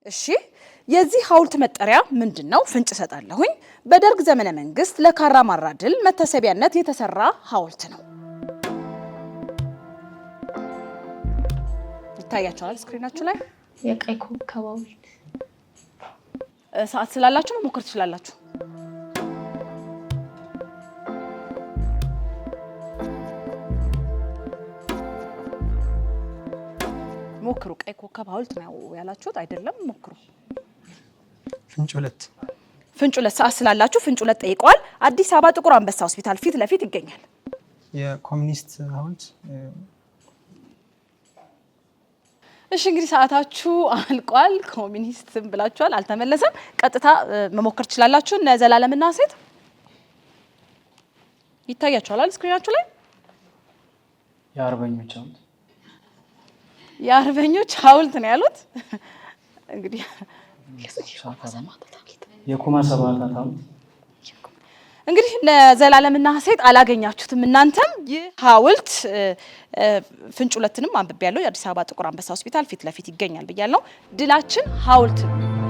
እሺ የዚህ ሐውልት መጠሪያ ምንድነው? ፍንጭ ሰጣለሁኝ። በደርግ ዘመነ መንግስት ለካራማራ ድል መታሰቢያነት የተሰራ ሐውልት ነው። ይታያችኋል ስክሪናችሁ ላይ የቀይ ኮከብ ሐውልት። ሰዓት ስላላችሁ መሞከር ትችላላችሁ። ሞክሩ። ቀይ ኮከብ ሐውልት ነው ያላችሁት አይደለም? ሞክሩ። ፍንጭ ሁለት ሰዓት ስላላችሁ ፍንጭ ሁለት ጠይቀዋል። አዲስ አበባ ጥቁር አንበሳ ሆስፒታል ፊት ለፊት ይገኛል። የኮሙኒስት ሐውልት። እሺ እንግዲህ ሰዓታችሁ አልቋል። ኮሙኒስትም ብላችኋል፣ አልተመለሰም። ቀጥታ መሞከር ትችላላችሁ። እነ ዘላለምና ሴት ይታያችኋል ስክሪናችሁ ላይ። የአርበኞች ሐውልት ነው ያሉት። እንግዲህ የኩማ ሰማዕታት ሐውልት እንግዲህ ለዘላለምና ሴት አላገኛችሁትም እናንተም። ይህ ሐውልት ፍንጭ ሁለትንም አንብቤያለሁ። የአዲስ አበባ ጥቁር አንበሳ ሆስፒታል ፊት ለፊት ይገኛል ብያለሁ። ድላችን ሐውልት ነው።